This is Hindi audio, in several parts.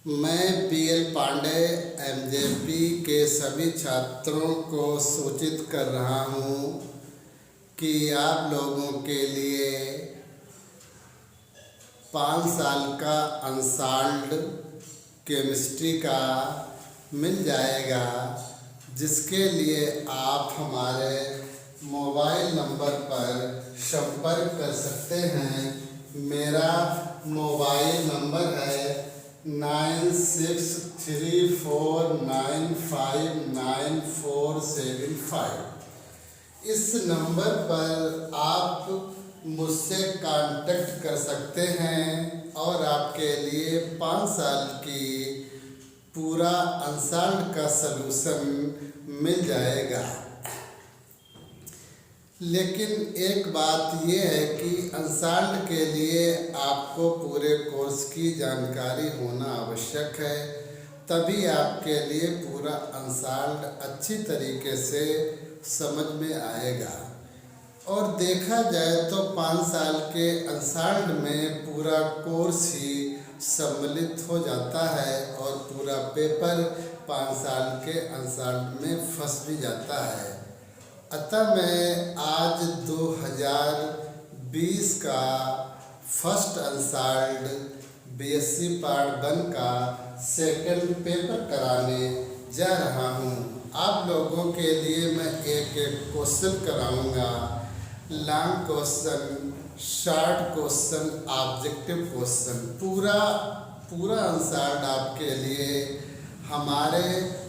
मैं पीएल पांडे एमजेपी के सभी छात्रों को सूचित कर रहा हूँ कि आप लोगों के लिए 5 साल का अनसॉल्व्ड केमिस्ट्री का मिल जाएगा, जिसके लिए आप हमारे मोबाइल नंबर पर संपर्क कर सकते हैं। मेरा मोबाइल नंबर है 9634959475। इस नंबर पर आप मुझसे कांटेक्ट कर सकते हैं और आपके लिए 5 साल की पूरा अनसॉल्व्ड का सलूशन मिल जाएगा। लेकिन एक बात यह है कि अनसॉल्व्ड के लिए आपको पूरे कोर्स की जानकारी होना आवश्यक है, तभी आपके लिए पूरा अनसॉल्व्ड अच्छी तरीके से समझ में आएगा। और देखा जाए तो 5 साल के अनसॉल्व्ड में पूरा कोर्स ही सम्मिलित हो जाता है और पूरा पेपर 5 साल के अनसॉल्व्ड में फंस भी जाता है। अतः मैं आज 2020 का फर्स्ट अनसॉल्व्ड बीएससी पार्ट 1 का सेकंड पेपर कराने जा रहा हूँ। आप लोगों के लिए मैं एक एक क्वेश्चन कराऊंगा। Long question, short question, objective question, पूरा अनसॉल्व्ड आपके लिए हमारे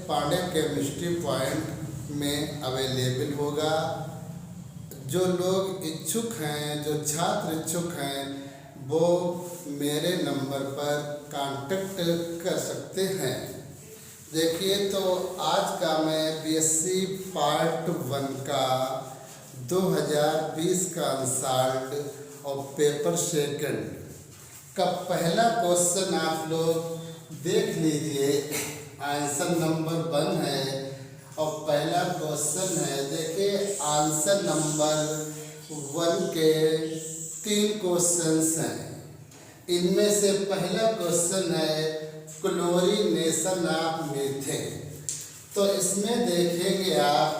पांडे केमिस्ट्री पॉइंट में अवेलेबल होगा। जो लोग इच्छुक हैं, जो छात्र इच्छुक हैं, वो मेरे नंबर पर कांटेक्ट कर सकते हैं। देखिए, तो आज का मैं बीएससी पार्ट 1 का 2020 का अनसॉल्व्ड और पेपर सेकंड का पहला क्वेश्चन आप लोग देख लीजिए। आंसर नंबर 1 है और पहला क्वेश्चन है। देखिए, आंसर नंबर 1 के 3 क्वेश्चंस हैं। इनमें से पहला क्वेश्चन है क्लोरीनेशन ऑफ मीथेन। तो इसमें देखेंगे आप,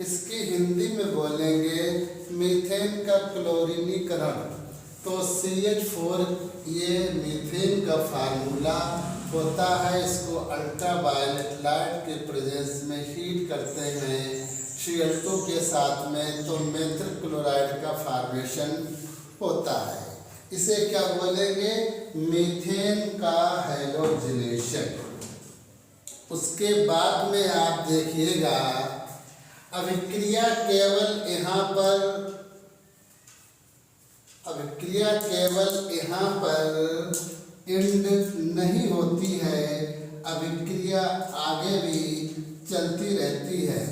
इसकी हिंदी में बोलेंगे मीथेन का क्लोरीनीकरण। तो CH4 ये मीथेन का फार्मूला होता है। इसको अल्ट्रावायलेट लाइट के प्रेजेंस में हीट करते हैं Cl2 के साथ में, तो मेथिल क्लोराइड का फॉर्मेशन होता है। इसे क्या बोलेंगे? मीथेन का हैलोजिनेशन। उसके बाद में आप देखिएगा, अभिक्रिया केवल यहाँ पर एंड नहीं होती है, अभिक्रिया आगे भी चलती रहती है।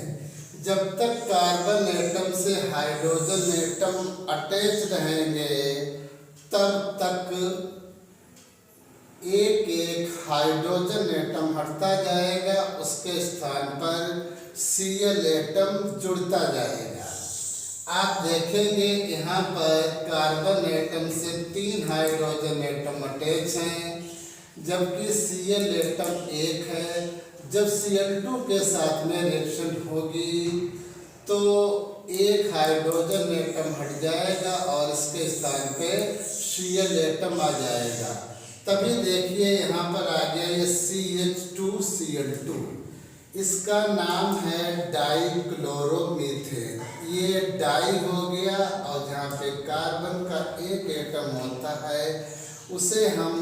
जब तक कार्बन एटम से हाइड्रोजन एटम अटैच रहेंगे, तब तक एक हाइड्रोजन एटम हटता जाएगा, उसके स्थान पर Cl एटम जुड़ता जाएगा। आप देखेंगे यहाँ पर कार्बन एटम से 3 हाइड्रोजन एटम अटैच हैं, जबकि Cl एटम 1 है। जब Cl2 के साथ में रिएक्शन होगी तो 1 हाइड्रोजन एटम हट जाएगा और इसके स्थान पे Cl एटम आ जाएगा। तभी देखिए यहाँ पर आ गया ये CH2Cl2। इसका नाम है डाइक्लोरोमीथेन। ये डाई हो गया और जहाँ पे कार्बन का 1 एटम होता है उसे हम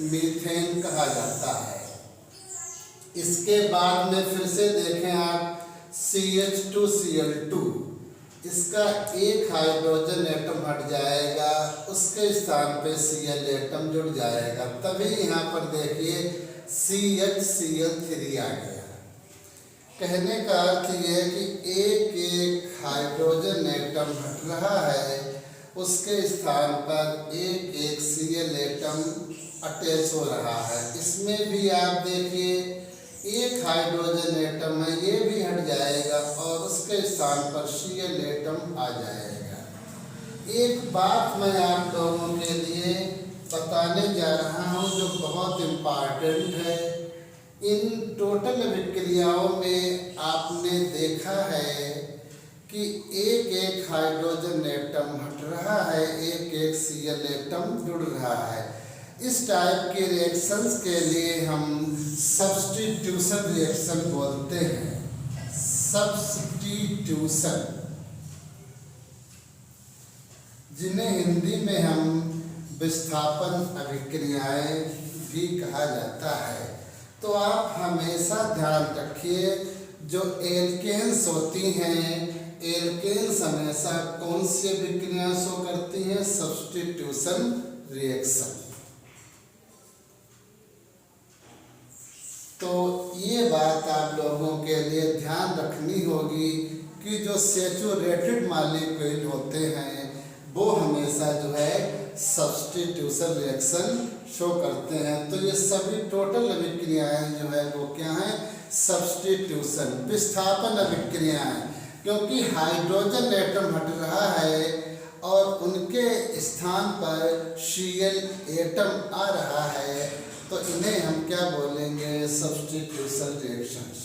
मीथेन कहा जाता है। इसके बाद में फिर से देखें आप CH2Cl2। इसका 1 हाइड्रोजन एटम हट जाएगा, उसके स्थान पे Cl एटम जुड़ जाएगा। तभी यहाँ पर देखिए CHCl3 आ गया। कहने का अर्थ ये है कि एक हाइड्रोजन एटम हट रहा है, उसके स्थान पर एक Cl एटम अटैच हो रहा है। इसमें भी आप देखिए 1 हाइड्रोजन एटम है, ये भी हट जाएगा और उसके स्थान पर Cl एटम आ जाएगा। एक बात मैं आप लोगों के लिए बताने जा रहा हूँ जो बहुत इम्पॉर्टेंट है। इन टोटल अभिक्रियाओं में आपने देखा है कि एक एक हाइड्रोजन एटम हट रहा है, एक एक Cl एटम जुड़ रहा है। इस टाइप के रिएक्शंस के लिए हम सब्स्टिट्यूशन रिएक्शन बोलते हैं। सब्स्टिट्यूशन, जिन्हें हिंदी में हम विस्थापन अभिक्रियाएं भी कहा जाता है। तो आप हमेशा ध्यान रखिए, जो एल्केन्स होती हैं, एल्केन्स हमेशा कौन सी अभिक्रिया शो करती हैं? Substitution reaction. तो ये बात आप लोगों के लिए ध्यान रखनी होगी कि जो सैचुरेटेड मॉलिक्यूल होते हैं वो हमेशा जो है सब्स्टिट्यूशन रिएक्शन शो करते हैं। तो ये सभी टोटल अभिक्रियाएं जो है वो क्या हैं? सब्स्टिट्यूशन, विस्थापन अभिक्रियाएं। क्योंकि हाइड्रोजन एटम हट रहा है और उनके स्थान पर Cl एटम आ रहा है, तो इन्हें हम क्या बोलेंगे? सब्स्टिट्यूशन रिएक्शंस,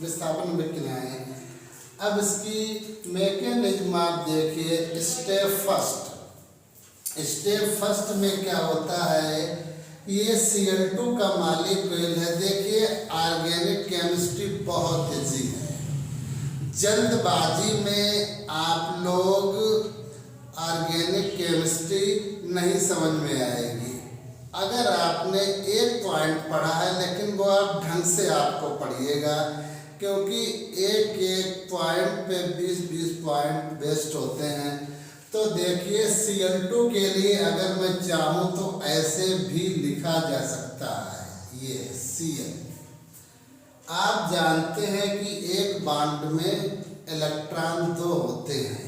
विस्थापन अभिक्रियाएं। अब इसकी मैकेनिज्म आप देखिए। स्टेप फर्स्ट में क्या होता है? ये Cl2 का मॉलिक्यूल है। देखिए ऑर्गेनिक केमिस्ट्री बहुत ईजी है। जल्दबाजी में आप लोग ऑर्गेनिक केमिस्ट्री नहीं समझ में आएगी। अगर आपने एक पॉइंट पढ़ा है लेकिन वो आप ढंग से आपको पढ़िएगा, क्योंकि एक एक पॉइंट पे 20-20 पॉइंट वेस्ट होते हैं। तो देखिए Cl2 के लिए अगर मैं चाहूँ तो ऐसे भी लिखा जा सकता है, ये Cl। आप जानते हैं कि एक बॉन्ड में इलेक्ट्रॉन 2 होते हैं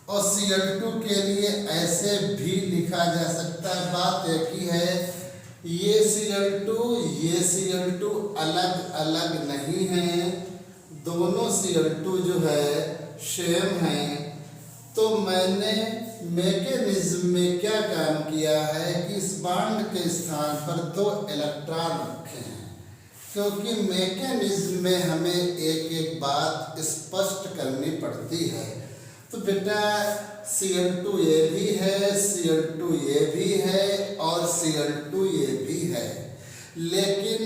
और Cl2 के लिए ऐसे भी लिखा जा सकता है। बात एक ही है, ये Cl2 अलग अलग नहीं हैं, दोनों Cl2 जो है सेम हैं। तो मैंने मैकेनिज्म में क्या काम किया है कि इस बॉन्ड के स्थान पर 2 इलेक्ट्रॉन रखे हैं, क्योंकि मैकेनिज्म में हमें एक एक बात स्पष्ट करनी पड़ती है। तो बेटा Cl2 ये भी है, Cl2 ये भी है और Cl2 ये भी है, लेकिन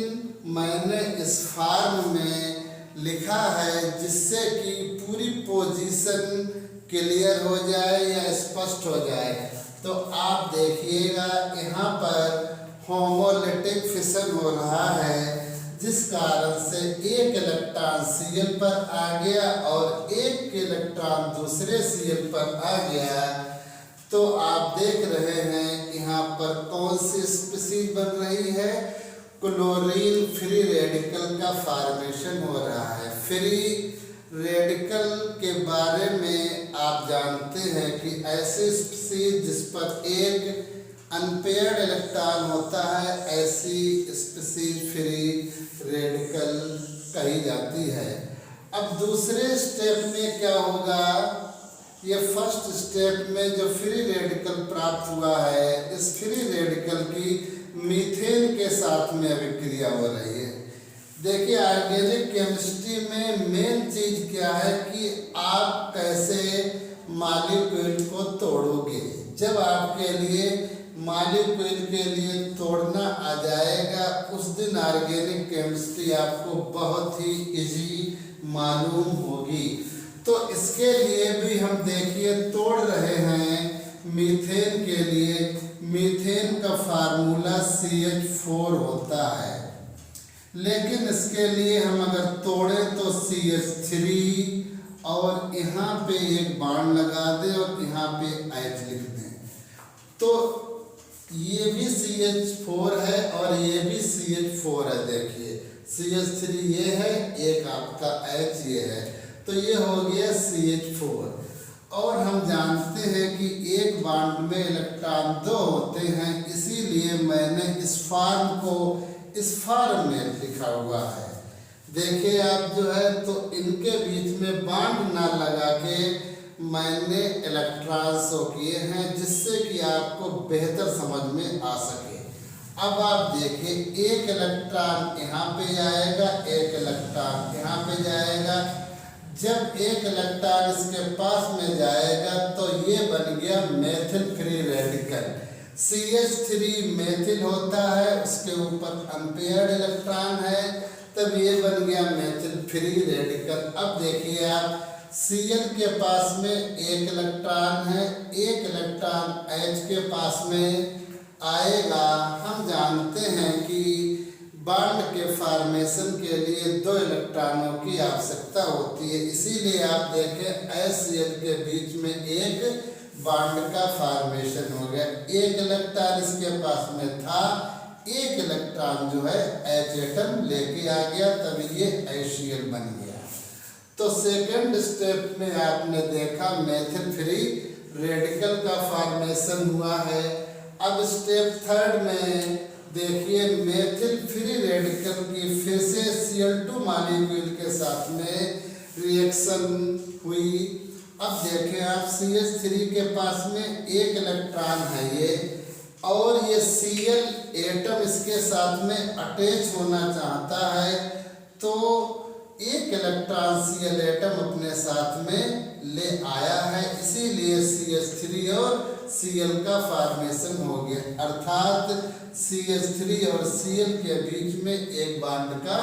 मैंने इस फॉर्म में लिखा है जिससे कि पूरी पोजीशन क्लियर हो जाए या स्पष्ट हो जाए। तो आप देखिएगा यहाँ पर होमोलिटिक फिशन हो रहा है, जिस कारण से एक इलेक्ट्रॉन Cl पर आ गया और एक इलेक्ट्रॉन दूसरे Cl पर आ गया। तो आप देख रहे हैं यहाँ पर कौन सी स्पीशीज बन रही है? क्लोरीन फ्री रेडिकल का फॉर्मेशन हो रहा है। फ्री रेडिकल के बारे में आप जानते हैं कि ऐसे स्पीशीज जिस पर एक अनपेयर्ड इलेक्ट्रॉन होता है, ऐसी स्पीशीज फ्री रेडिकल कही जाती है। अब दूसरे स्टेप में क्या होगा? ये फर्स्ट स्टेप में जो फ्री रेडिकल प्राप्त हुआ है, इस फ्री रेडिकल की मीथेन के साथ में अभिक्रिया हो रही है। देखिए ऑर्गेनिक केमिस्ट्री में मेन चीज क्या है कि आप कैसे मॉलिक्यूल को तोड़ोगे। जब आपके लिए मॉलिक्यूल के लिए तोड़ना आ जाएगा, उस दिन ऑर्गेनिक केमिस्ट्री आपको बहुत ही इजी मालूम होगी। तो इसके लिए भी हम देखिए तोड़ रहे हैं मीथेन के लिए। मीथेन का फार्मूला CH4 होता है, लेकिन इसके लिए हम अगर तोड़ें तो CH3 और यहाँ पे एक बॉन्ड लगा दें और यहाँ पे H लिख दें। तो ये भी CH4 है और ये भी CH4 है। देखिए CH3 ये है, एक आपका H ये है, तो ये हो गया CH4। और हम जानते हैं कि एक बॉन्ड में इलेक्ट्रॉन 2 होते हैं, इसीलिए मैंने इस फॉर्म को इस फॉर्म में लिखा हुआ है। देखिए आप जो है तो इनके बीच में बॉन्ड ना लगा के मैंने इलेक्ट्रॉन शो किए हैं, जिससे कि आपको बेहतर समझ में आ सके। अब आप देखिए एक इलेक्ट्रॉन यहाँ पे जाएगा, एक इलेक्ट्रॉन यहाँ पे जाएगा। जब एक इलेक्ट्रॉन इसके पास में जाएगा तो ये बन गया methyl free radical. CH3 methyl होता है, उसके ऊपर अनपेयर्ड इलेक्ट्रॉन है, तब ये बन गया मेथिल फ्री रेडिकल। अब देखिए आप Cl के पास में एक इलेक्ट्रॉन है, एक इलेक्ट्रॉन H के पास में आएगा। हम जानते हैं कि बॉन्ड के फॉर्मेशन के लिए 2 इलेक्ट्रॉनों की आवश्यकता होती है, इसीलिए आप देखें HCl के बीच में एक बॉन्ड का फॉर्मेशन हो गया। एक इलेक्ट्रॉन इसके पास में था, एक इलेक्ट्रॉन जो है H एटम लेके आ गया, तब ये HCl बन गया। तो सेकंड स्टेप में आपने देखा मेथिल फ्री रेडिकल का फॉर्मेशन हुआ है। अब स्टेप थर्ड में देखिए मेथिल फ्री रेडिकल की फिर से Cl2 मॉलिक्यूल के साथ में रिएक्शन हुई। अब देखें आप CH3 के पास में एक इलेक्ट्रॉन है ये, और ये Cl एटम इसके साथ में अटैच होना चाहता है, तो एक इलेक्ट्रॉन Cl एटम अपने साथ में ले आया है, इसीलिए CH3 और Cl का फॉर्मेशन हो गया। अर्थात CH3 और Cl के बीच में एक बॉन्ड का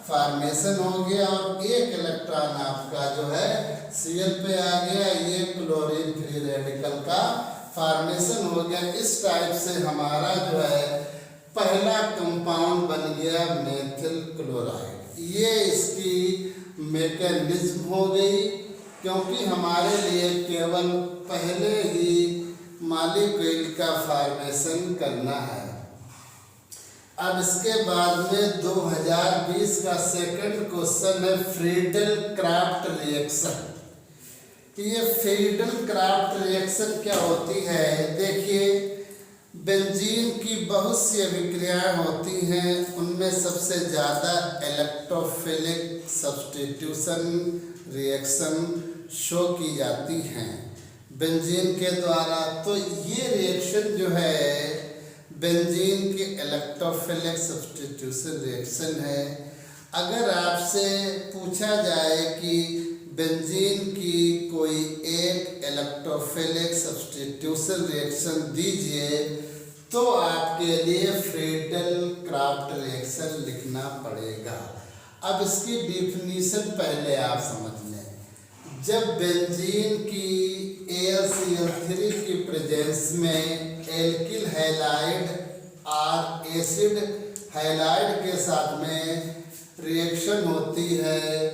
फॉर्मेशन हो गया और एक इलेक्ट्रॉन आपका जो है Cl पे आ गया, ये क्लोरीन फ्री रेडिकल का फॉर्मेशन हो गया। इस टाइप से हमारा जो है पहला कंपाउंड बन गया मेथिल क्लोराइड। ये इसकी मैकेनिज्म हो गई, क्योंकि हमारे लिए केवल पहले ही मॉलिक्यूल का फॉर्मेशन करना है। अब इसके बाद में 2020 का सेकंड क्वेश्चन है फ्रीडल क्राफ्ट रिएक्शन। ये फ्रीडल क्राफ्ट रिएक्शन क्या होती है? देखिए बेंजीन की बहुत सी अभिक्रियाएं होती हैं, उनमें सबसे ज़्यादा इलेक्ट्रोफिलिक सब्स्टिट्यूशन रिएक्शन शो की जाती हैं बेंजीन के द्वारा। तो ये रिएक्शन जो है बेंजीन की इलेक्ट्रोफिलिक सब्स्टिट्यूशन रिएक्शन है। अगर आपसे पूछा जाए कि बेंजीन की कोई एक इलेक्ट्रोफिलिक सब्स्टिट्यूशन रिएक्शन दीजिए, तो आपके लिए फ्रीडल क्राफ्ट रिएक्शन लिखना पड़ेगा। अब इसकी डिफिनीशन पहले आप समझ लें। जब बेंजीन की AlCl3 की प्रेजेंस में एल्किल हैलाइड और एसिड हैलाइड के साथ में रिएक्शन होती है,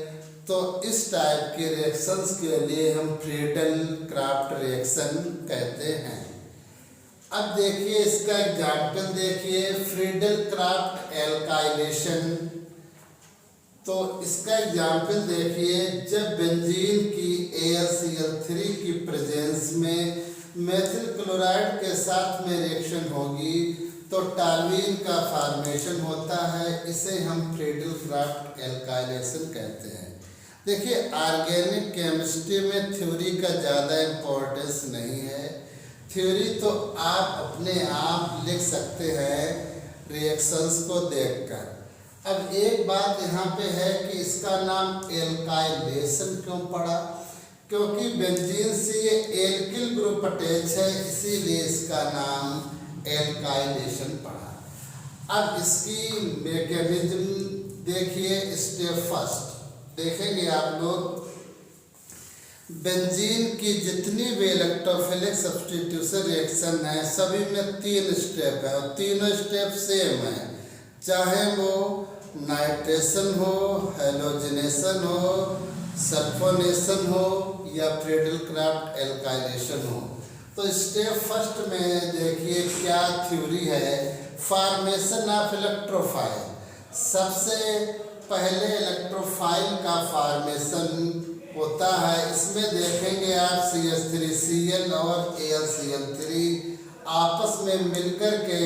तो इस टाइप के रिएक्शंस के लिए हम फ्रीडल क्राफ्ट रिएक्शन कहते हैं। अब देखिए इसका एग्जाम्पल देखिए, फ्रीडल क्राफ्ट एल्काइलेशन। तो इसका एग्जाम्पल देखिए, जब बेंजीन की AlCl3 की प्रेजेंस में मेथिल क्लोराइड के साथ में रिएक्शन होगी तो टॉल्यूइन का फॉर्मेशन होता है, इसे हम फ्रीडल क्राफ्ट एल्काइलेशन कहते हैं। देखिए ऑर्गेनिक केमिस्ट्री में थ्योरी का ज़्यादा इम्पोर्टेंस नहीं है, थ्योरी तो आप अपने आप लिख सकते हैं रिएक्शंस को देखकर। अब एक बात यहाँ पे है कि इसका नाम एल्काइलेशन क्यों पड़ा? क्योंकि बेंजीन से ये एल्किल ग्रुप अटैच है, इसीलिए इसका नाम एल्काइलेशन पड़ा। अब इसकी मैकेनिज्म देखिए, स्टेप फर्स्ट देखेंगे आप लोग। बेंजीन की जितनी भी इलेक्ट्रोफिलिक सब्स्टिट्यूशन रिएक्शन है सभी में 3 स्टेप है और तीनों स्टेप सेम है, चाहे वो नाइट्रेशन हो, हैलोजिनेशन हो, सल्फोनेशन हो या फ्रीडल क्राफ्ट एल्काइलेशन हो। तो स्टेप फर्स्ट में देखिए क्या थ्योरी है, फॉर्मेशन ऑफ इलेक्ट्रोफाइल। सबसे पहले इलेक्ट्रोफाइल का फॉर्मेशन होता है, इसमें देखेंगे आप CH3Cl और AlCl3 आपस में मिलकर के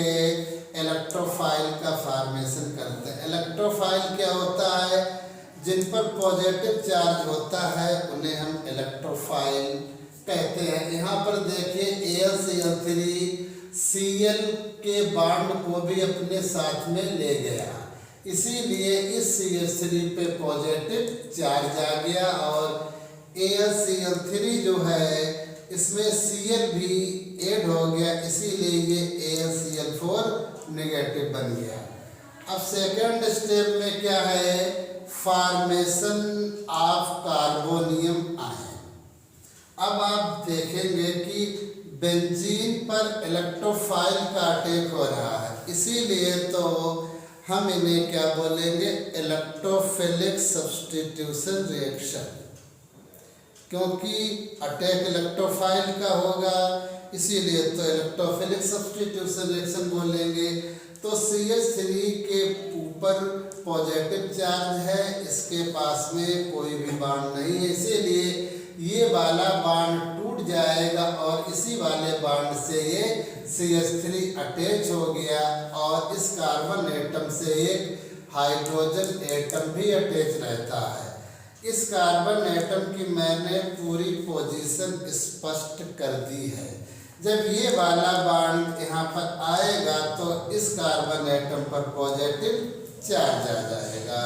इलेक्ट्रोफाइल का फॉर्मेशन करते हैं। इलेक्ट्रोफाइल क्या होता है? जिन पर पॉजिटिव चार्ज होता है उन्हें हम इलेक्ट्रोफाइल कहते हैं। यहाँ पर देखिए AlCl3 Cl के बॉन्ड को भी अपने साथ में ले गया, इसीलिए इस CH3 पे पॉजिटिव चार्ज आ गया और AlCl3 जो है इसमें Cl भी ऐड हो गया, इसीलिए ये AlCl4 नेगेटिव बन गया। अब सेकंड स्टेप में क्या है, फॉर्मेशन ऑफ कार्बोनियम आयन। अब आप देखेंगे कि बेंजीन पर इलेक्ट्रोफाइल का अटैक हो रहा है, इसीलिए तो हम इन्हें क्या बोलेंगे, इलेक्ट्रोफिलिक सब्स्टिट्यूशन रिएक्शन, क्योंकि अटैक इलेक्ट्रोफाइल का होगा, इसीलिए तो इलेक्ट्रोफिलिक सब्स्टिट्यूशन रिएक्शन बोलेंगे। तो CH3 के ऊपर पॉजिटिव चार्ज है, इसके पास में कोई भी बॉन्ड नहीं है, इसीलिए ये वाला बॉन्ड टूट जाएगा और इसी वाले बॉन्ड से ये CH3 अटैच हो गया और इस कार्बन एटम से एक हाइड्रोजन एटम भी अटैच रहता है। इस कार्बन एटम की मैंने पूरी पोजीशन स्पष्ट कर दी है। जब ये वाला बॉन्ड यहाँ पर आएगा तो इस कार्बन एटम पर पॉजिटिव चार्ज आ जाएगा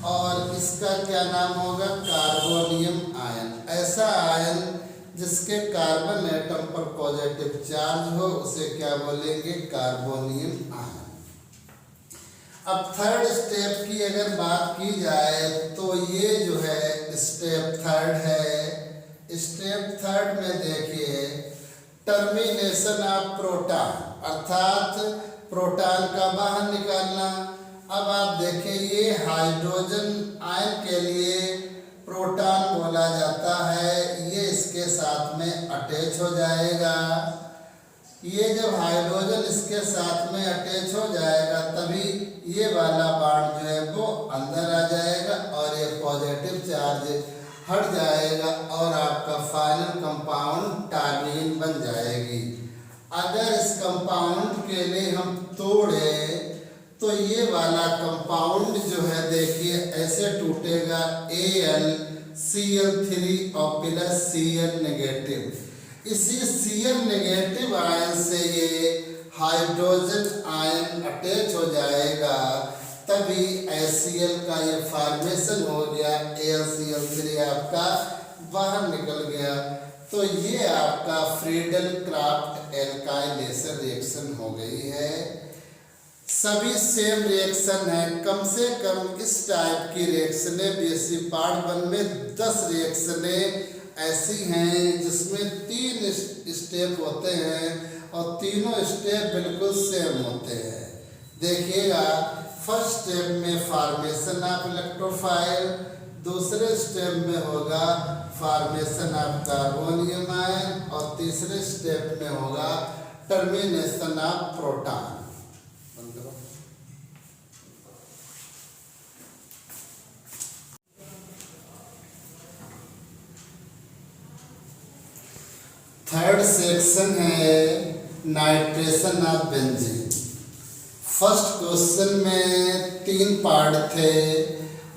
और इसका क्या नाम होगा, कार्बोनियम आयन। ऐसा आयन जिसके कार्बन एटम पर पॉजिटिव चार्ज हो उसे क्या बोलेंगे, कार्बोनियम आयन। अब थर्ड स्टेप की अगर बात की जाए तो ये जो है स्टेप थर्ड है। स्टेप थर्ड में देखिए टर्मिनेशन ऑफ प्रोटॉन, अर्थात प्रोटॉन का बाहर निकालना। अब आप देखिए ये हाइड्रोजन आयन के लिए प्रोटॉन बोला जाता है, ये इसके साथ में अटैच हो जाएगा। ये जब हाइड्रोजन इसके साथ में अटैच हो जाएगा तभी ये वाला बॉन्ड जो है वो अंदर आ जाएगा और ये पॉजिटिव चार्ज हट जाएगा और आपका फाइनल कंपाउंड टॉल्यूइन बन जाएगी। अगर इस कंपाउंड के लिए हम तोड़े तो ये वाला कंपाउंड जो है देखिए ऐसे टूटेगा, AlCl3 और प्लस Cl नेगेटिव। इसी Cl नेगेटिव आयन से ये हाइड्रोजन आयन अटैच हो जाएगा, तभी HCl का ये फॉर्मेशन हो गया, AlCl3 आपका बाहर निकल गया। तो ये आपका फ्रीडल क्राफ्ट एल्काइलेशन रिएक्शन हो गई है। सभी सेम रिएक्शन है, कम से कम इस टाइप की रिएक्शनें BSc पार्ट 1 में 10 रिएक्शनें ऐसी हैं जिसमें 3 स्टेप होते हैं और तीनों स्टेप बिल्कुल सेम होते हैं। देखिएगा, फर्स्ट स्टेप में फॉर्मेशन ऑफ इलेक्ट्रोफाइल, दूसरे स्टेप में होगा फॉर्मेशन ऑफ कार्बोनियम आयन और तीसरे स्टेप में होगा termination of proton. Third section है nitration of benzene. First question में 3 पार्ट थे,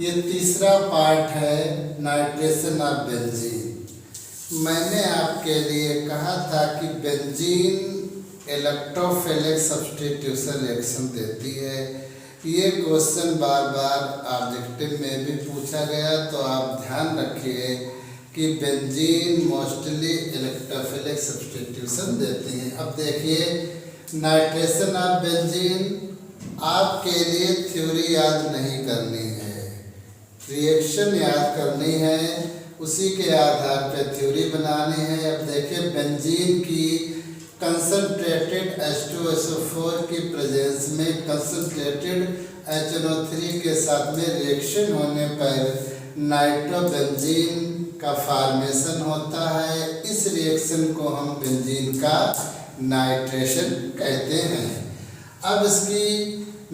ये तीसरा पार्ट है नाइट्रेशन ऑफ बेंजीन। मैंने आपके लिए कहा था कि बेंजीन इलेक्ट्रोफिलिक सब्स्टिट्यूशन रिएक्शन देती है। ये क्वेश्चन बार बार ऑब्जेक्टिव में भी पूछा गया, तो आप ध्यान रखिए कि बेंजीन मोस्टली इलेक्ट्रोफिलिक सब्स्टिट्यूशन देती है। अब देखिए नाइट्रेशन ऑफ बेंजीन, आपके लिए थ्योरी याद नहीं करनी है, रिएक्शन याद करनी है, उसी के आधार पर थ्योरी बनानी है। अब देखिए बेंजीन की कंसंट्रेटेड H2SO4 की प्रेजेंस में कंसंट्रेटेड HNO3 के साथ में रिएक्शन होने पर नाइट्रोबेंजीन का फॉर्मेशन होता है। इस रिएक्शन को हम बेंजीन का नाइट्रेशन कहते हैं। अब इसकी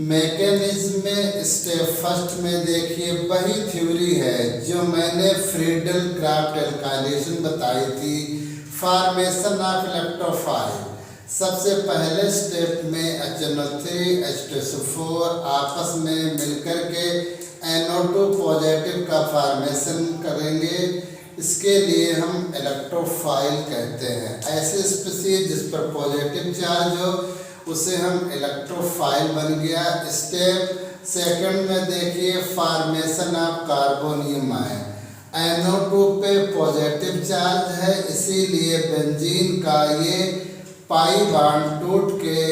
मैकेनिज्म में स्टेप फर्स्ट में देखिए वही थ्योरी है जो मैंने फ्रीडल क्राफ्ट एल्काइलेशन बताई थी, फॉर्मेशन ऑफ इलेक्ट्रोफाइल। सबसे पहले स्टेप में HNO3 H2SO4 आपस में मिलकर के NO2 पॉजिटिव का फॉर्मेशन करेंगे। इसके लिए हम इलेक्ट्रोफाइल कहते हैं। ऐसे स्पीशीज जिस पर पॉजिटिव चार्ज हो उसे हम इलेक्ट्रोफाइल बन गया। स्टेप सेकंड में देखिए formation of carbonium ion. NO2 पे पॉजिटिव चार्ज है, इसीलिए बेंजीन का ये पाई बॉन्ड टूट के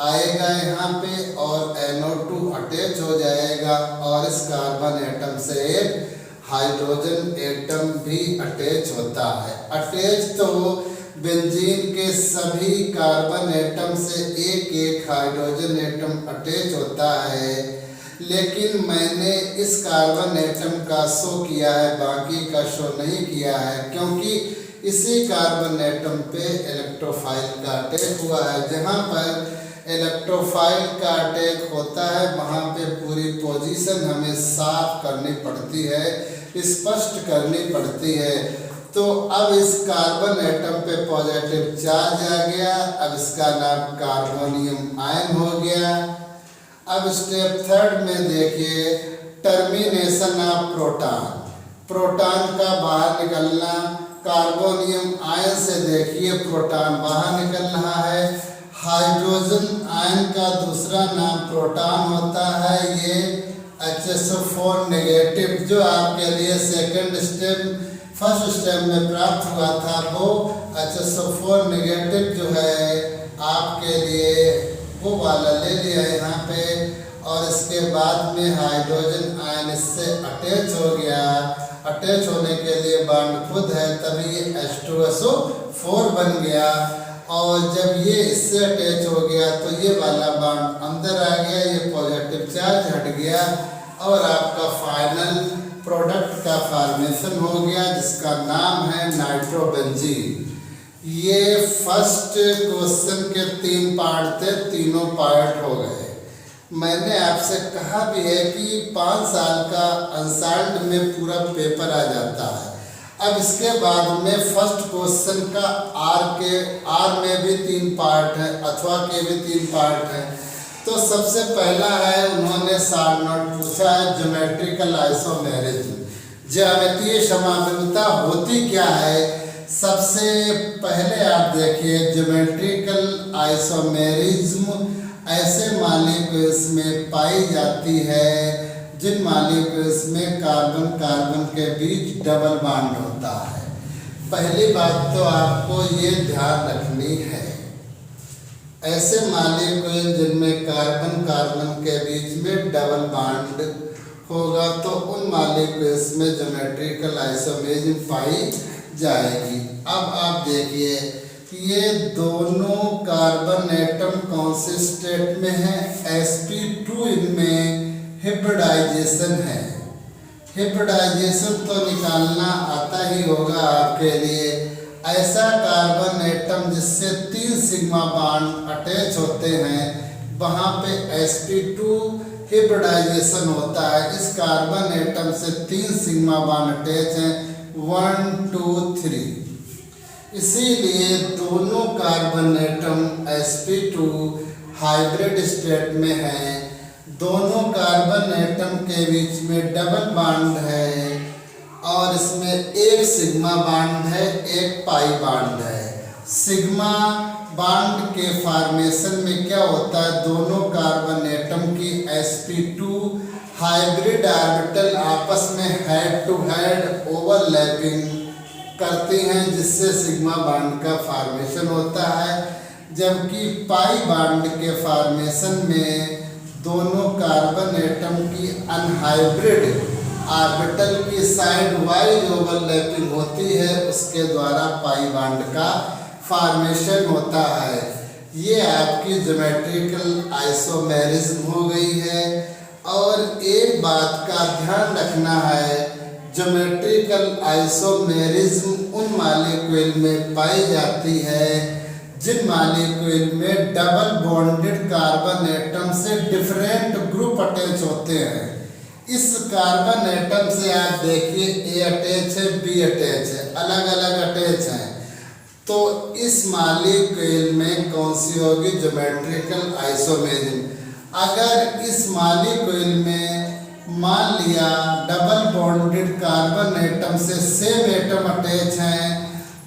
आएगा यहाँ पे और NO2 अटैच हो जाएगा और इस कार्बन एटम से एक हाइड्रोजन एटम भी अटैच होता है। अटैच तो बेंजीन के सभी कार्बन एटम से एक एक हाइड्रोजन एटम अटैच होता है, लेकिन मैंने इस कार्बन एटम का शो किया है, बाकी का शो नहीं किया है, क्योंकि इसी कार्बन एटम पे इलेक्ट्रोफाइल का अटैक हुआ है। जहाँ पर इलेक्ट्रोफाइल का अटैक होता है वहाँ पे पूरी पोजीशन हमें साफ करनी पड़ती है, स्पष्ट करनी पड़ती है। तो अब इस कार्बन एटम पे पॉजिटिव चार्ज आ गया, अब इसका नाम कार्बोनियम आयन हो गया। अब स्टेप थर्ड में देखिए टर्मिनेशन ऑफ प्रोटॉन। प्रोटॉन का बाहर निकलना, कार्बोनियम आयन से देखिए प्रोटॉन बाहर निकल रहा है। हाइड्रोजन आयन का दूसरा नाम प्रोटॉन होता है, ये HSO4 नेगेटिव जो आपके लिए सेकंड स्टेप फर्स्ट स्टेप में प्राप्त हुआ था, वो HSO4 नेगेटिव जो है आपके लिए वो वाला ले लिया है यहाँ पे। और इसके बाद में हाइड्रोजन आयन इससे अटैच हो गया। अटैच होने के लिए बॉन्ड खुद है, तभी ये H2SO4 बन गया। और जब ये इससे अटैच हो गया तो ये वाला बॉन्ड अंदर आ गया, ये पॉजिटिव चार्ज हट गया और आपका फाइनल प्रोडक्ट का फॉर्मेशन हो गया जिसका नाम है नाइट्रोबेंजीन। ये फर्स्ट क्वेश्चन के 3 पार्ट थे, तीनों पार्ट हो गए। मैंने आपसे कहा भी है कि 5 साल का अनसाइंड में पूरा पेपर आ जाता है। अब इसके बाद में फर्स्ट क्वेश्चन का आर में भी 3 पार्ट है, अथवा के भी 3 पार्ट है। तो सबसे पहला है, उन्होंने शॉर्ट नोट पूछा है ज्योमेट्रिकल आइसोमेरिज्म, ज्यामितीय समाभिन्नता होती क्या है। सबसे पहले आप देखिए ज्योमेट्रिकल आइसोमेरिज्म ऐसे मॉलिक्यूल्स में पाई जाती है जिन मॉलिक्यूल्स में कार्बन कार्बन के बीच डबल बॉन्ड होता है। पहली बात तो आपको ये ध्यान रखनी है, ऐसे मॉलिक्यूल जिनमें कार्बन कार्बन के बीच में डबल बॉन्ड होगा तो उन मॉलिक्यूल्स में ज्योमेट्रिकल आइसोमेरिज्म पाई जाएगी। अब आप देखिए ये दोनों कार्बन एटम कौन से स्टेट में है, sp2 इनमें हिब्रिडाइजेशन है। हिब्रिडाइजेशन तो निकालना आता ही होगा आपके लिए। ऐसा कार्बन एटम जिससे 3 सिग्मा बॉन्ड अटैच होते हैं वहाँ पे sp2 हिब्रिडाइजेशन होता है। इस कार्बन एटम से 3 सिग्मा बॉन्ड अटैच हैं, 1 2 3। इसीलिए दोनों carbon atom sp2 hybrid state में है। दोनों कार्बन एटम के बीच में डबल बॉन्ड है और इसमें एक सिग्मा बॉन्ड है, एक पाई बॉन्ड है। सिग्मा बॉन्ड के फॉर्मेशन में क्या होता है, दोनों कार्बन एटम की sp2 हाइब्रिड ऑर्बिटल आपस में हेड टू हेड ओवरलैपिंग करती हैं, जिससे सिग्मा बॉन्ड का फॉर्मेशन होता है। जबकि पाई बॉन्ड के फॉर्मेशन में दोनों कार्बन एटम की अनहाइब्रिड ऑर्बिटल की साइड वाइज ओवरलैपिंग होती है, उसके द्वारा पाई बॉन्ड का फॉर्मेशन होता है। ये आपकी ज्योमेट्रिकल आइसोमेरिज्म हो गई है। और एक बात का ध्यान रखना है, ज्योमेट्रिकल आइसोमेरिज्म उन मॉलिक्यूल में पाई जाती है जिन मॉलिक्यूल में डबल बॉन्डेड कार्बन एटम से डिफरेंट ग्रुप अटैच होते हैं। इस कार्बन एटम से आप देखिए ए अटैच है, बी अटैच है, अलग अलग अटैच हैं। तो इस मॉलिक्यूल में कौन सी होगी, ज्योमेट्रिकल आइसोमेरिज्म। अगर इस मॉलिक्यूल में मान लिया डबल बॉन्डेड कार्बन एटम से सेम एटम अटैच हैं,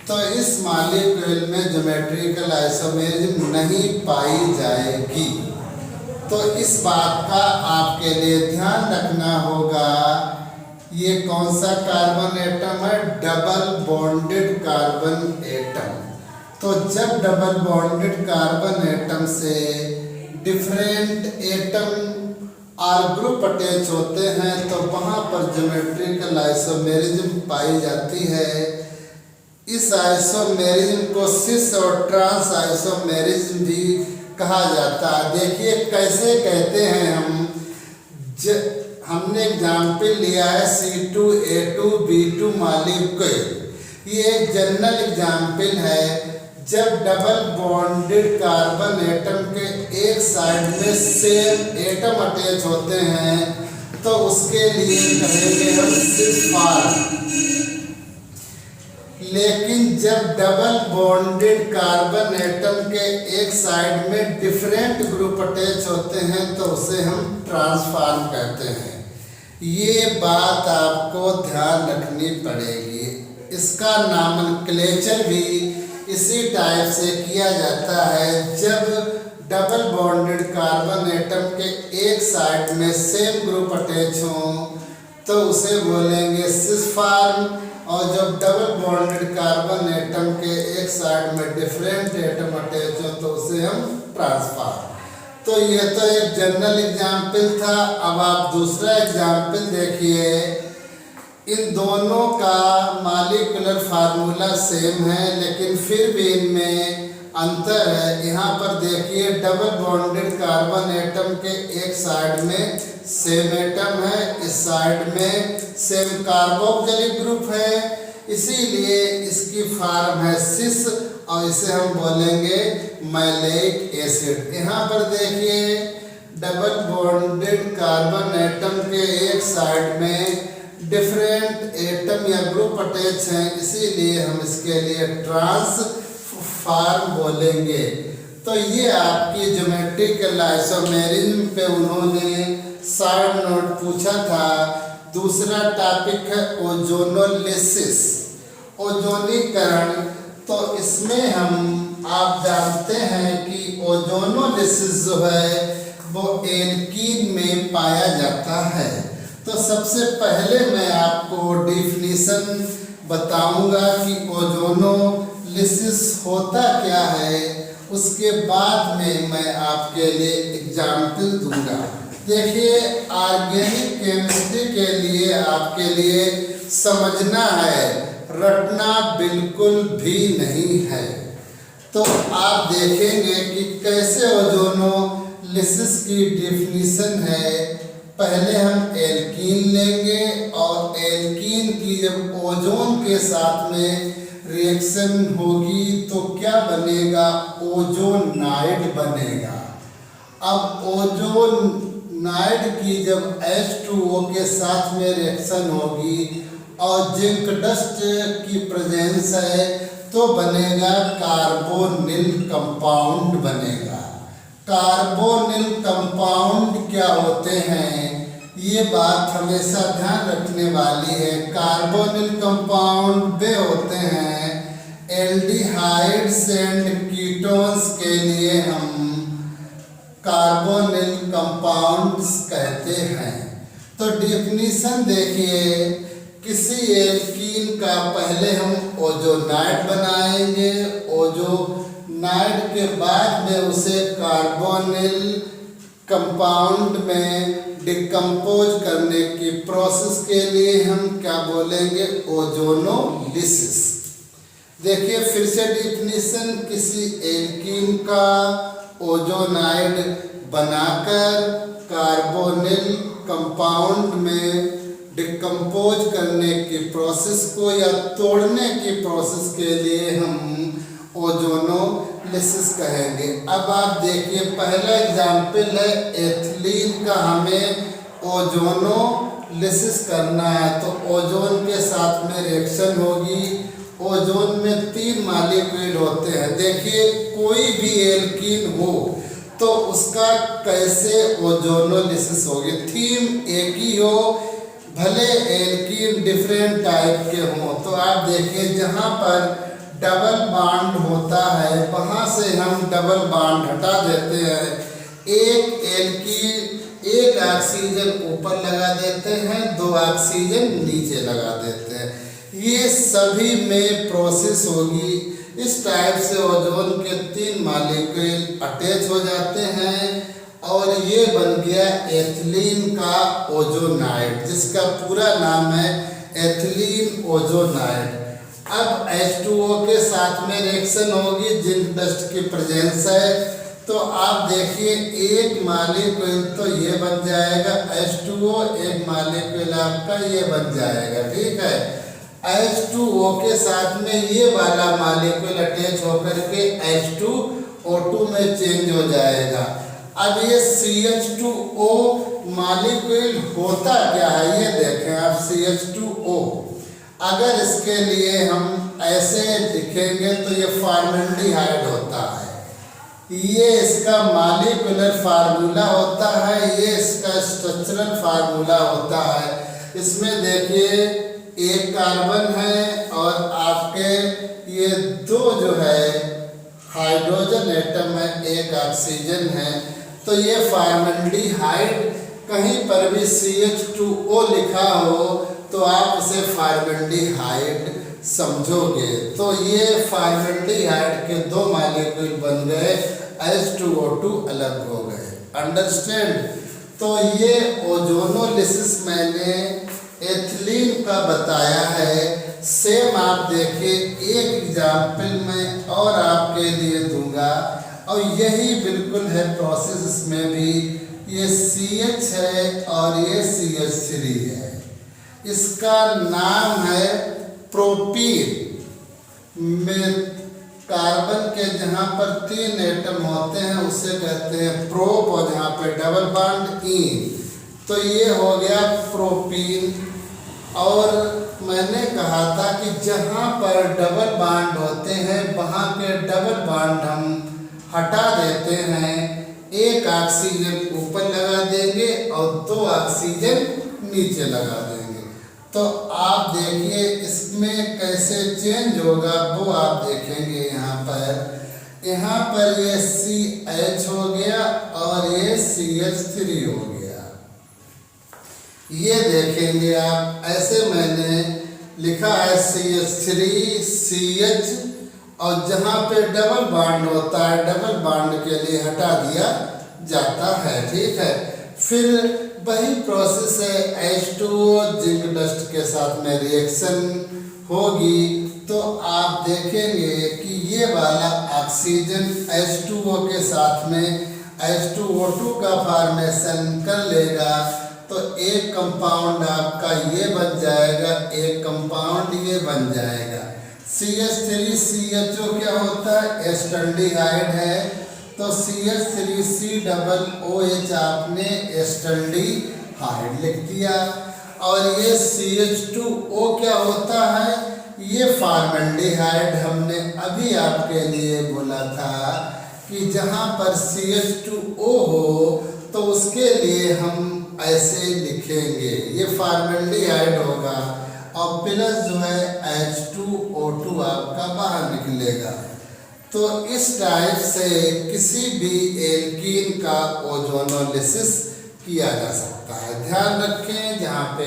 तो इस मॉलिक्यूल में ज्योमेट्रिकल आइसोमेरिज्म नहीं पाई जाएगी। तो इस बात का आपके लिए ध्यान रखना होगा। ये कौन सा कार्बन एटम है? Double bonded carbon atom. तो जब डबल बॉन्डेड कार्बन एटम से डिफरेंट एटम और ग्रुप अटैच होते हैं तो वहाँ पर ज्योमेट्रिकल आइसोमेरिज्म पाई जाती है। इस आइसोमेरिज्म को सिस और ट्रांस आइसोमेरिज्म भी कहा जाता है। देखिए कैसे कहते हैं हम। हमने एग्जाम्पल लिया है C2A2B2 मॉलिक्यूल। ये एक जनरल एग्जाम्पल है। जब डबल बॉन्डेड कार्बन एटम के एक साइड में सेम एटम अटैच होते हैं तो उसके लिए कहेंगे हम सिस फॉर्म। लेकिन जब डबल बॉन्डेड कार्बन एटम के एक साइड में डिफरेंट ग्रुप अटैच होते हैं तो उसे हम ट्रांसफॉर्म कहते हैं। ये बात आपको ध्यान रखनी पड़ेगी। इसका नॉमेनक्लेचर भी इसी टाइप से किया जाता है। जब डबल बॉन्डेड कार्बन एटम के एक साइड में सेम ग्रुप अटैच हों तो उसे बोलेंगे सिस फॉर्म, और जब डबल बॉन्डेड कार्बन एटम के एक साइड में डिफरेंट एटम अटैच हो तो उसे हम ट्रांसफॉर्म। तो ये तो एक जनरल एग्जाम्पल था। अब आप दूसरा एग्जाम्पल देखिए। इन दोनों का मॉलिक्यूलर फार्मूला सेम है लेकिन फिर भी इनमें अंतर है। यहाँ पर देखिए डबल बॉन्डेड कार्बन एटम के एक साइड में सेम एटम है, इस साइड में सेम कार्बोक्सिलिक ग्रुप है, इसीलिए इसकी फॉर्म है सिस और इसे हम बोलेंगे मैलिक एसिड। यहाँ पर देखिए डबल बॉन्डेड कार्बन एटम के एक साइड में डिफरेंट एटम या ग्रुप अटैच हैं, इसीलिए हम इसके लिए ट्रांसफॉर्म बोलेंगे। तो ये आपकी ज्योमेट्रिकल आइसोमेरिज्म पे उन्होंने शॉर्ट नोट पूछा था। दूसरा टॉपिक है ओजोनोलिसिस, ओजोनीकरण। तो इसमें हम आप जानते हैं कि ओजोनोलिसिस जो है वो एल्कीन में पाया जाता है। तो सबसे पहले मैं आपको डिफिनीशन बताऊंगा कि ओजोनोलिसिस होता क्या है, उसके बाद में मैं आपके लिए एग्जाम्पल दूंगा। देखिए ऑर्गेनिक केमिस्ट्री के लिए आपके लिए समझना है, रटना बिल्कुल भी नहीं है। तो आप देखेंगे कि कैसे ओजोनोलिसिस की डिफिनीशन है। पहले हम एल्कीन लेंगे और एल्कीन की जब ओजोन के साथ में रिएक्शन होगी तो क्या बनेगा? ओजोनाइड बनेगा। अब ओजोनाइड की जब H2O के साथ में रिएक्शन होगी और जिंक डस्ट की प्रेजेंस है तो बनेगा कार्बोनिल कंपाउंड बनेगा। कार्बोनिल कंपाउंड क्या होते हैं ये बात हमेशा ध्यान रखने वाली है। कार्बोनिल कंपाउंड वे होते हैं एल्डिहाइड्स एंड कीटोन्स के लिए हम कार्बोनिल कंपाउंड्स कहते हैं। तो डिफिनीशन देखिए, किसी एल्कीन का पहले हम ओजोनाइड बनाएंगे, ओजोनाइड के बाद में उसे कार्बोनिल कंपाउंड में डिकम्पोज करने की प्रोसेस के लिए हम क्या बोलेंगे? ओजोनोलिसिस। देखिए फिर से डिफिनीशन, किसी एल्कीन का ओजोनाइड बनाकर कार्बोनिल कंपाउंड में डिकम्पोज करने की प्रोसेस को या तोड़ने की प्रोसेस के लिए हम ओजोनोलिसिस कहेंगे। अब आप देखिए पहला एग्जाम्पल है एथिलीन का, हमें ओजोनोलिसिस करना है तो ओजोन के साथ में रिएक्शन होगी। ओजोन में 3 मॉलिक्यूल होते हैं। देखिए कोई भी एल्कीन हो तो उसका कैसे ओजोनोलिसिस होगी। थीम एक ही हो, भले एल्कीन डिफरेंट टाइप के हों। तो आप देखिए जहाँ पर डबल बॉन्ड होता है वहाँ से हम डबल बॉन्ड हटा देते हैं, एक एल्कीन एक ऑक्सीजन ऊपर लगा देते हैं, 2 ऑक्सीजन नीचे लगा देते हैं। ये सभी में प्रोसेस होगी। इस टाइप से ओजोन के 3 मॉलिक्यूल अटैच हो जाते हैं और ये बन गया एथिलीन का ओजोनाइड, जिसका पूरा नाम है एथिलीन ओजोनाइड। अब H2O के साथ में रिएक्शन होगी, जिंक डस्ट की प्रेजेंस है। तो आप देखिए एक मॉलिक्यूल तो ये बन जाएगा H2O, एक मॉलिक्यूल आपका ये बन जाएगा, ठीक है। H2O के साथ में ये वाला मॉलिक्यूल अटैच होकर के H2O2 में चेंज हो जाएगा। अब ये CH2O मॉलिक्यूल होता क्या है ये देखें आप। CH2O अगर इसके लिए हम ऐसे लिखेंगे तो ये फॉर्मल्डिहाइड होता है, ये इसका मॉलिक्यूलर फार्मूला होता है, ये इसका स्ट्रक्चरल फार्मूला होता है। इसमें देखिए एक कार्बन है और आपके ये 2 जो है हाइड्रोजन एटम है, एक ऑक्सीजन है। तो ये फॉर्मल्डिहाइड, कहीं पर भी CH2O लिखा हो तो आप उसे फॉर्मल्डिहाइड समझोगे। तो ये फॉर्मल्डिहाइड के 2 मॉलिक्यूल बन गए, H2O2 अलग हो गए। अंडरस्टैंड। तो ये ओजोनोलिसिस मैंने एथिलीन का बताया है। सेम आप देखिए एक एग्जाम्पल में और आपके लिए दूंगा और यही बिल्कुल है प्रोसेस। इसमें भी ये CH है और ये CH3 है। इसका नाम है प्रोपीन। में कार्बन के जहाँ पर 3 एटम होते हैं उसे कहते हैं प्रोप, और जहाँ पे डबल बॉन्ड इन, तो ये हो गया प्रोपीन। और मैंने कहा था कि जहाँ पर डबल बॉन्ड होते हैं वहाँ के डबल बॉन्ड हम हटा देते हैं, एक ऑक्सीजन ऊपर लगा देंगे और 2 ऑक्सीजन नीचे लगा देंगे। तो आप देखिए इसमें कैसे चेंज होगा वो आप देखेंगे। यहाँ पर ये CH हो गया और ये CH3 हो गया। ये देखेंगे आप, ऐसे मैंने लिखा है CH3 CH, और जहाँ पे डबल बॉन्ड होता है डबल बॉन्ड के लिए हटा दिया जाता है, ठीक है। फिर वही प्रोसेस है, H2O जिंक डस्ट के साथ में रिएक्शन होगी तो आप देखेंगे कि ये वाला ऑक्सीजन H2O के साथ में H2O2 का फॉर्मेशन कर लेगा। तो एक कंपाउंड आपका ये बन जाएगा, एक कंपाउंड ये बन जाएगा। CH3CHO क्या होता है, एस्टल्डिहाइड है। तो CH3COOH आपने एस्टल्डिहाइड लिख दिया। और ये CH2O क्या होता है, ये फॉर्मल्डिहाइड। हमने अभी आपके लिए बोला था कि जहाँ पर CH2O हो तो उसके लिए हम ऐसे लिखेंगे, ये फॉर्मल्डिहाइड होगा और प्लस जो है H2O2 आपका बाहर निकलेगा। तो इस टाइप से किसी भी एल्कीन का ओजोनोलिसिस किया जा सकता है। ध्यान रखें जहाँ पे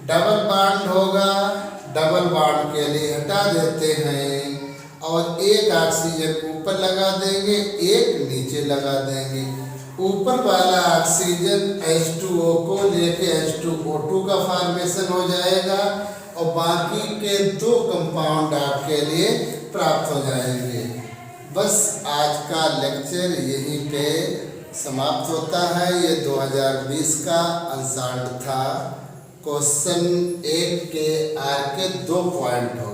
डबल बॉन्ड होगा, डबल बॉन्ड के लिए हटा देते हैं और एक ऑक्सीजन ऊपर लगा देंगे, एक नीचे लगा देंगे। ऊपर वाला ऑक्सीजन H2O को लेके H2O2 का फॉर्मेशन हो जाएगा और बाकी के 2 कंपाउंड आपके लिए प्राप्त हो जाएंगे। बस आज का लेक्चर यहीं पे समाप्त होता है। ये 2020 का आंसर था। क्वेश्चन 1 के आर के 2 पॉइंट हो।